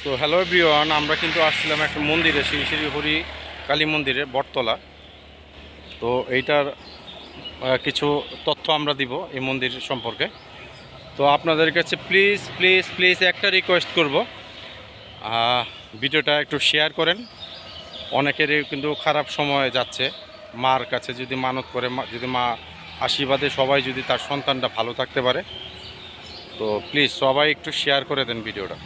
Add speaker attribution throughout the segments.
Speaker 1: তো hello everyone, আমরা কিন্তু আসছিলাম একটা মন্দিরে, শ্রী শ্রী হরি কালী মন্দিরে বটতলা। তো এইটার কিছু তথ্য আমরা দিব এই মন্দির সম্পর্কে। তো আপনাদের কাছে প্লিজ প্লিজ প্লিজ একটা রিকোয়েস্ট করব, ভিডিওটা একটু শেয়ার করেন। অনেকেরই কিন্তু খারাপ সময় যাচ্ছে, মার কাছে যদি মানত করে, যদি মা আশীর্বাদে সবাই যদি তার সন্তানটা ভালো থাকতে পারে, তো প্লিজ সবাই একটু শেয়ার করে দেন ভিডিওটা,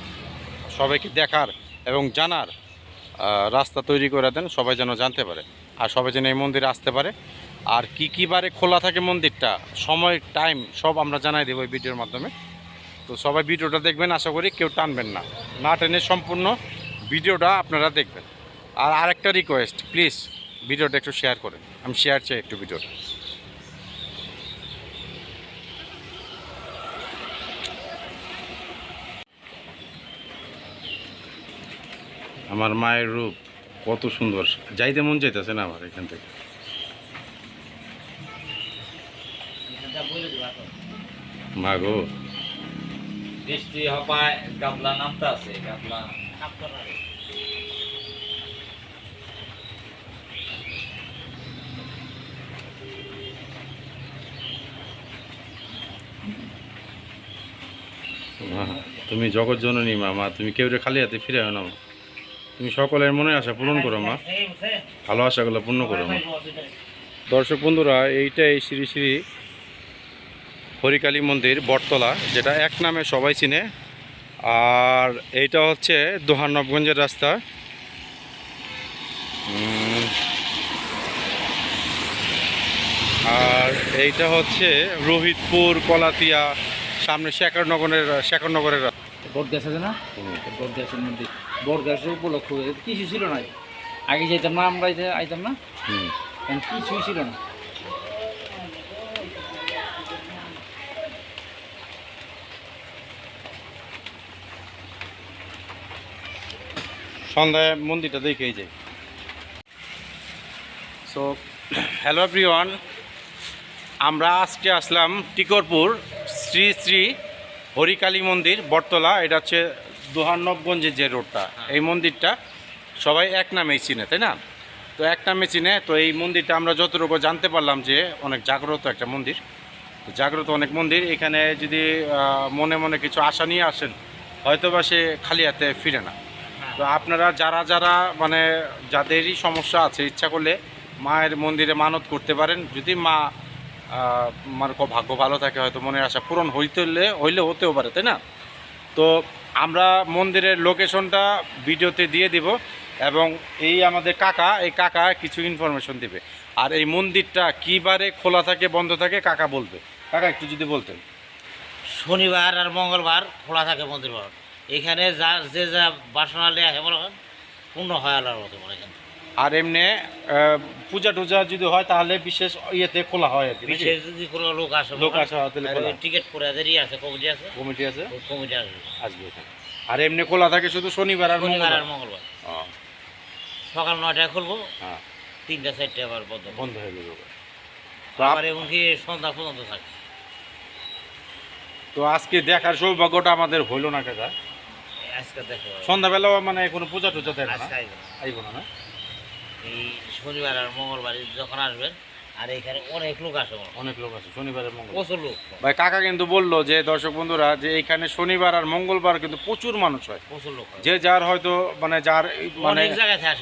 Speaker 1: সবাইকে দেখার এবং জানার রাস্তা তৈরি করে দেন, সবাই যেন জানতে পারে আর সবাই যেন এই মন্দিরে আসতে পারে। আর কী বারে খোলা থাকে মন্দিরটা, সময়, টাইম সব আমরা জানাই দেবো এই ভিডিওর মাধ্যমে। তো সবাই ভিডিওটা দেখবেন, আশা করি কেউ টানবেন না, না টেনে সম্পূর্ণ ভিডিওটা আপনারা দেখবেন। আর আরেকটা রিকোয়েস্ট, প্লিজ ভিডিওটা একটু শেয়ার করেন, আমি শেয়ার চাই একটু ভিডিওটা। আমার মায়ের রূপ কত সুন্দর, যাইতে মন চাইতেছে না আমার এখান থেকে। মা গো,
Speaker 2: বৃষ্টি হপায় গাবলা নামতে আছে, গাবলা
Speaker 1: তুমি জগৎ জননী মা, মা তুমি কেউ খালি হাতে ফিরে না, তুমি সকলের মনে আশা পূরণ করো মা, ভালো আশাগুলো পূর্ণ করো মা। দর্শক বন্ধুরা, এইটাই শ্রী শ্রী হরিকালী মন্দির বটতলা, যেটা এক নামে সবাই চিনে। আর এইটা হচ্ছে দোহানবগঞ্জের রাস্তা। আর এইটা হচ্ছে রোহিতপুর কলাতিয়া, সামনে শেখরনগরের রাস্তা।
Speaker 2: বটগাছ আছে না, বটগাছের মধ্যে বটগাছের উপলক্ষ কিছু ছিল না, আগে যেতাম না আমরা, আইতাম না, কিছুই ছিল না।
Speaker 1: সন্ধ্যায় মন্দিরটা দেখেই যাই। সো হ্যালো এভরিওয়ান, আমরা আজকে আসলাম টিকরপুর শ্রী শ্রী হরিকালী মন্দির বটতলা। এটা হচ্ছে দোহানবগঞ্জের যে রোডটা, এই মন্দিরটা সবাই এক নামেই চিনে, তাই না? তো এক নামে চিনে। তো এই মন্দিরটা আমরা যতটুকু জানতে পারলাম যে অনেক জাগ্রত একটা মন্দির, জাগ্রত অনেক মন্দির। এখানে যদি মনে মনে কিছু আশা নিয়ে আসেন, হয়তো বা সে খালি হাতে ফিরে না। তো আপনারা যারা যারা মানে যাদেরই সমস্যা আছে, ইচ্ছা করলে মায়ের মন্দিরে মানত করতে পারেন। যদি মার ভাগ্য ভালো থাকে, হয়তো মনের আশা পূরণ হইলে হতেও পারে, তাই না? তো আমরা মন্দিরের লোকেশনটা ভিডিওতে দিয়ে দিব, এবং এই আমাদের এই কাকা কিছু ইনফরমেশন দিবে। আর এই মন্দিরটা কী বারে খোলা থাকে বন্ধ থাকে কাকা বলবে। কাকা একটু যদি বলতেন।
Speaker 3: শনিবার আর মঙ্গলবার খোলা থাকে মন্দির ঘর। এখানে যা বাসনা নেওয়া হয় মনে হয় পূর্ণ হয় আল্লাহর মতো মনে হয়।
Speaker 1: আর এমনি পূজা টুজা যদি হয় তাহলে বিশেষ ইয়েতে খোলা হয় আর কি।
Speaker 3: বিশেষ যদি কোনো লোক আসে তাহলে টিকিট করে আছে, কমিটি আছে, কমিটি আসবে এখানে।
Speaker 1: আর এমনি খোলা থাকে শুধু শনিবার আর
Speaker 3: মঙ্গলবার। সকাল 9টায় খুলবো, 3টা 4টে আবার
Speaker 1: বন্ধ হয়ে যাবে।
Speaker 3: আবার এমনকি সন্ধ্যা পর্যন্ত থাকে।
Speaker 1: তো আজকে দেখার সৌভাগ্যটা আমাদের হইল না কাকা।
Speaker 3: আজকে দেখো
Speaker 1: সন্ধ্যাবেলাও মানে কোনো পূজা টুজা দেয় না, আইব না।
Speaker 3: এই শনিবার আর মঙ্গলবার যখন আসবেন, আর এখানে অনেক লোক আসে,
Speaker 1: শনিবার আর মঙ্গলবার
Speaker 3: প্রচুর লোক।
Speaker 1: ভাই কাকা কিন্তু বললো যে দর্শক বন্ধুরা, যে এইখানে শনিবার আর মঙ্গলবার কিন্তু প্রচুর মানুষ হয়,
Speaker 3: প্রচুর লোক।
Speaker 1: যে যার হয়তো মানে যার মানে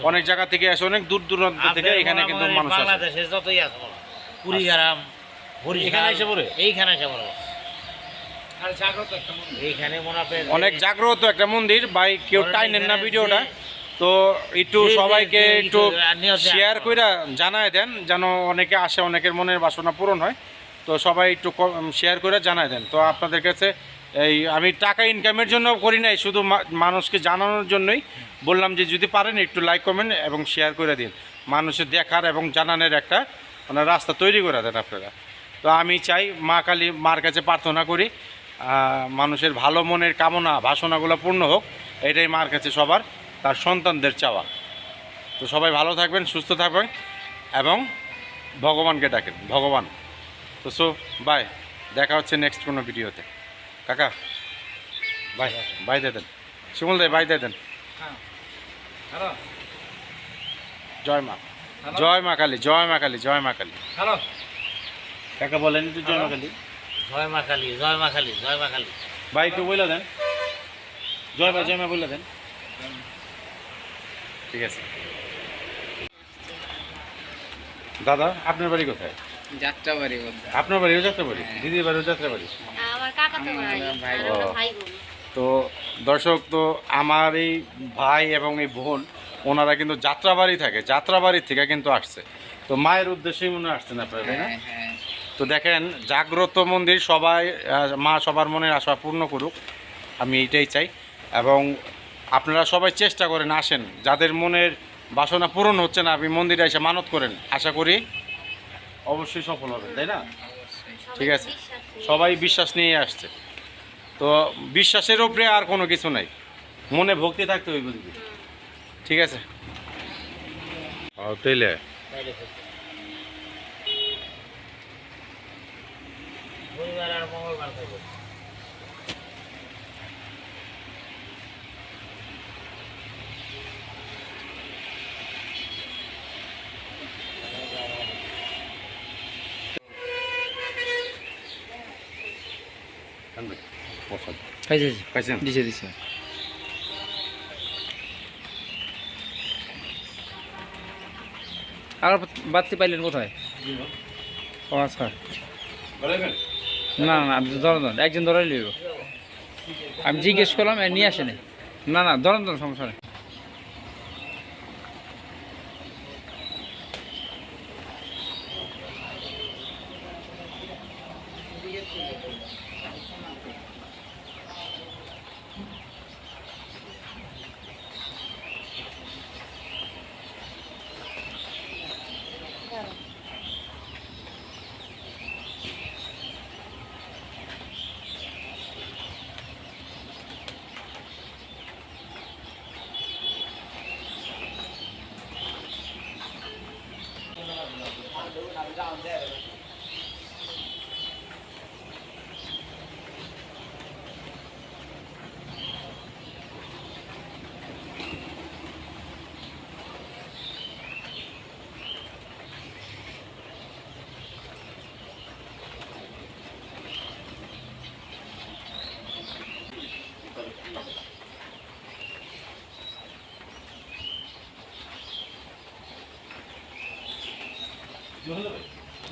Speaker 1: অনেক জায়গা থেকে আসে, অনেক দূর দূরান্ত থেকে এখানে কিন্তু মানুষ আসে।
Speaker 3: বাংলাদেশের যতই আছে, কুড়িগ্রাম, এইখানে এসে বলো। এইখানে
Speaker 1: অনেক জাগ্রত একটা মন্দির ভাই, কেউ টাইনেন না ভিডিওটা। তো একটু সবাইকে একটু শেয়ার করে জানায় দেন, যেন অনেকে আসে, অনেকের মনের বাসনা পূরণ হয়। তো সবাই একটু শেয়ার করে জানায় দেন। তো আপনাদের কাছে আমি টাকা ইনকামের জন্য করি নাই, শুধু মানুষকে জানানোর জন্যই বললাম যে যদি পারেন একটু লাইক কমেন্ট এবং শেয়ার করে দিন, মানুষের দেখার এবং জানানোর একটা মানে রাস্তা তৈরি করে দেন আপনারা। তো আমি চাই মার কাছে প্রার্থনা করি, মানুষের ভালো মনের কামনা বাসনাগুলো পূর্ণ হোক, এটাই মার কাছে সবার তার সন্তানদের চাওয়া। তো সবাই ভালো থাকবেন, সুস্থ থাকবেন এবং ভগবানকে ডাকেন, ভগবান। তো বাই, দেখা হচ্ছে নেক্সট কোনো ভিডিওতে। কাকা বাই, বাই দেন। শিমুল দেয় বাই দেন।
Speaker 2: হ্যাঁ হ্যালো
Speaker 1: জয় মা,
Speaker 2: হ্যালো
Speaker 1: জয় মা কালী, জয় মা কালী, জয় মা কালী।
Speaker 2: হ্যালো
Speaker 1: কাকা বলেন একটু জয় মা কালী।
Speaker 3: জয় মা কালী, জয় মা কালী, জয় মা কালী।
Speaker 1: ভাই একটু বলে দেন জয় মা, জয় মা বলে দেন। ঠিক আছে। দাদা আপনার বাড়ি কোথায়?
Speaker 2: যাত্রাবাড়ি বলতে
Speaker 1: আপনার বাড়িও যাত্রাবাড়ি, দিদির বাড়িও যাত্রাবাড়ি।
Speaker 4: আমার কাকা তো ভাই আর ওরা ভাই বোন।
Speaker 1: তো দর্শক, তো আমার এই ভাই এবং এই বোন ওনারা কিন্তু যাত্রাবাড়ি থাকে, যাত্রাবাড়ি থেকে কিন্তু আসছে। তো মায়ের উদ্দেশ্যেই মনে হয় আসছেন আপনারা, তাই না? তো দেখেন, জাগ্রত মন্দির সবাই, মা সবার মনের আশা পূর্ণ করুক, আমি এইটাই চাই। এবং আপনারা সবাই চেষ্টা করেন, আসেন, যাদের মনের বাসনা পূরণ হচ্ছে না আপনি মন্দিরে এসে মানত করেন, আশা করি অবশ্যই সফল হবেন, তাই না? ঠিক আছে, সবাই বিশ্বাস নিয়ে আসছে। তো বিশ্বাসের উপরে আর কোনো কিছু নাই, মনে ভক্তি থাকতে হইব দিদি। ঠিক আছে, তাইলে
Speaker 3: শনিবার আর মঙ্গলবার থাকবে।
Speaker 2: খাইছে
Speaker 1: পাইছেন?
Speaker 2: দিছে দিছে আর বাড়তে পাইলেন কোথায়? ও আচ্ছা, না না আপনি ধরেন ধরেন, একজন ধরাই লইব। আমি জিজ্ঞেস করলাম নিয়ে আসেনি। না না ধরেন ধরেন, সমস্যা নেই।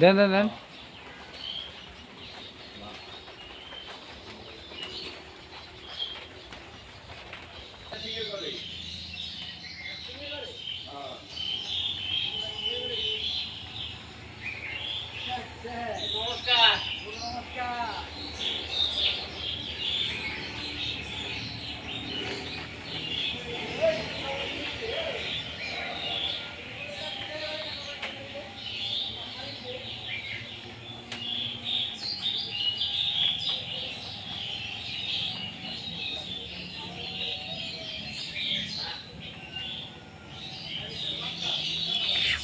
Speaker 2: দেন দেন দেন।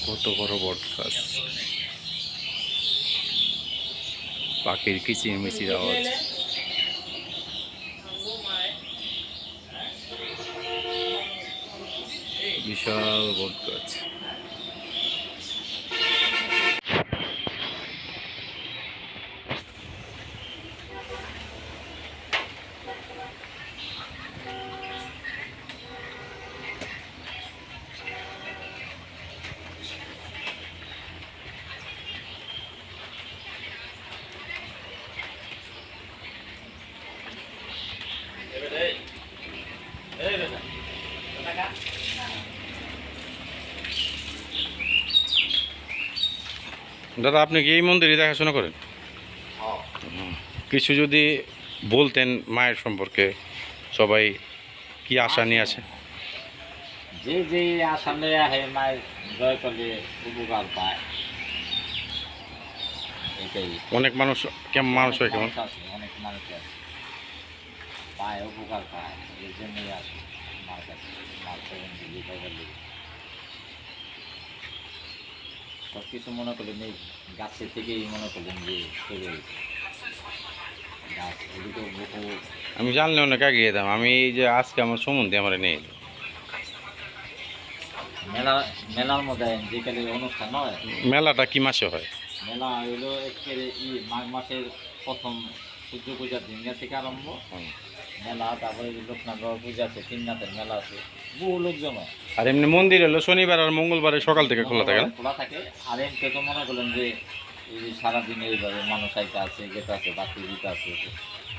Speaker 1: কত বড় বট গাছ, পাখির কিচিরমিচির আওয়াজ। বিশাল বট গাছ। দাদা আপনি কি এই মন্দিরে দেখাশোনা করেন? কিছু যদি বলতেন মায়ের সম্পর্কে, সবাই কি আশা নিয়ে আছে?
Speaker 3: যে যে আসামে আহে মায়ের জয় করলে উপকার পায়, এটাই।
Speaker 1: অনেক মানুষ কেমন মানুষ হয়, কেমন
Speaker 3: আছে, অনেক মানুষ আছে পায়, উপকার পায়, এর জন্যই আসে মার কাছে, মার সেবেন দিলি করলে সব কিছু মনে করলেন এই গাছের থেকেই মনে করলেন যে চলে গেছে গাছ, এদিকে বহু
Speaker 1: আমি জানলে অনেক আগে যেতাম, আমি এই যে আজকে আমার সম্বন্ধে আমার নেই।
Speaker 2: মেলার মধ্যে যেখানে অনুষ্ঠান হয়,
Speaker 1: মেলাটা কি মাসে হয়?
Speaker 2: মেলা হইলো একেবারে মাঘ মাসের প্রথম সূর্য পূজার দিন থেকে আরম্ভ মেলা। তারপরে লোকনাথ পূজা আছে, 3 রাতের মেলা আছে, বহু লোকজন হয়।
Speaker 1: আর এমনি মন্দির হলো শনিবার আর মঙ্গলবারে সকাল থেকে খোলা থাকে না?
Speaker 2: খোলা থাকে। আর এমনি তো মনে করলেন যে এই যে সারাদিন এইভাবে মানুষ আইতে আছে, যেতে আছে, বাকি দিতে আছে,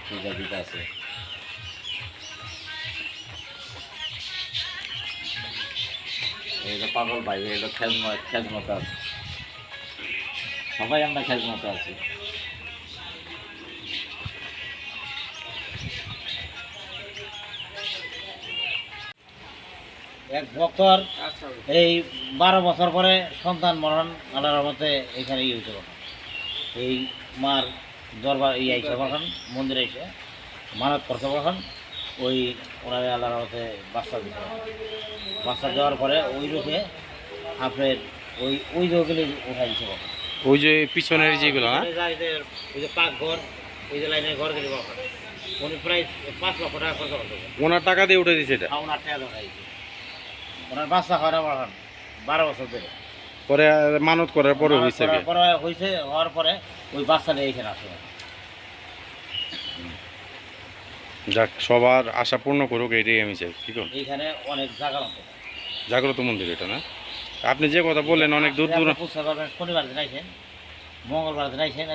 Speaker 2: পূজা দিতে আছে। এইটা পাগল ভাই, এলো খেজমত আছে, সবাই আমরা খেজমত আছি।
Speaker 3: এক ভক্তর এই 12 বছর পরে সন্তান মরণ আল্লাহর মতে এখানে হয়েছে কখন এই মার দরবার আইসে কখন মন্দিরে এসে মানত করছে কখন ওই ওনারে আল্লাহর মতে বাচ্চা দিতে বাচ্চা দেওয়ার পরে ওই রূপে আপনার ওই রোগগুলি উঠাই দিচ্ছে কখন
Speaker 1: ওই যে পিছনের যেগুলো না,
Speaker 3: ওই যে পাক ঘর, ওই যে লাইনের ঘর গেলে কখন উনি প্রায় 5 লক্ষ টাকা খরচ করতে
Speaker 1: ওনার টাকা দিয়ে উঠে দিচ্ছে এটা।
Speaker 3: ওনার টাকা দেখাইছে ওনার বাচ্চা হয় না কখন 12 বছর ধরে
Speaker 1: পরে মানত করার পরে হয়েছে কি?
Speaker 3: হয়েছে হওয়ার পরে ওই বাচ্চা নিয়ে এখানে আসে
Speaker 1: যাক, সবার আশা পূর্ণ করুক, এটাই আমি চাই। ঠিক আছে,
Speaker 3: এইখানে অনেক জাগ্রত
Speaker 1: জাগ্রত মন্দির এটা না? আপনি যে কথা বললেন অনেক দূর দূর।
Speaker 3: পুস্তক করবেন শনিবার দিন আইসেন, মঙ্গলবার দিন আইসেন,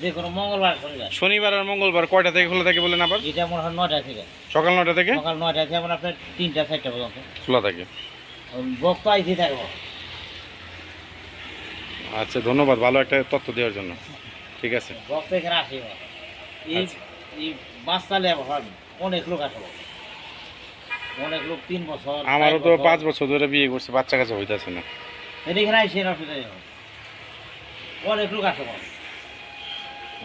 Speaker 3: যে কোনো মঙ্গলবার শনিবার।
Speaker 1: শনিবার আর মঙ্গলবার কয়টা থেকে খোলা থাকে বলেন আবার?
Speaker 3: এটা মনে হয় 9টা থেকে,
Speaker 1: সকাল 9টা থেকে
Speaker 3: সকাল 9টা থেকে মানে আপনার 3টা 4টা পর্যন্ত
Speaker 1: খোলা থাকে।
Speaker 3: বক্তা আইসি থাকবো।
Speaker 1: আচ্ছা, ধন্যবাদ ভালো একটা তথ্য দেওয়ার জন্য। ঠিক আছে,
Speaker 3: বক্তা এখানে আসে এই
Speaker 1: আচ্ছা।
Speaker 3: এই বাচ্চা লেব হন অনেক লোক আসবে, অনেক লোক 3 বছর
Speaker 1: আমারও
Speaker 3: 4
Speaker 1: তো
Speaker 3: বছর।
Speaker 1: 5 বছর ধরে বিয়ে করছে, বাচ্চা কাচ্চা হইতেছে না।
Speaker 3: এখানে আইসে অসুবিধা নেই, অনেক লোক আসবে।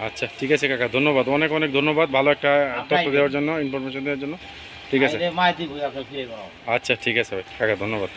Speaker 1: আচ্ছা ঠিক আছে কাকা, ধন্যবাদ, অনেক অনেক ধন্যবাদ ভালো একটা তথ্য দেওয়ার জন্য, ইনফরমেশন দেওয়ার জন্য। ঠিক আছে,
Speaker 3: মাইতি বই আপনার ফিরে করা।
Speaker 1: আচ্ছা ঠিক আছে ভাই কাকা, ধন্যবাদ।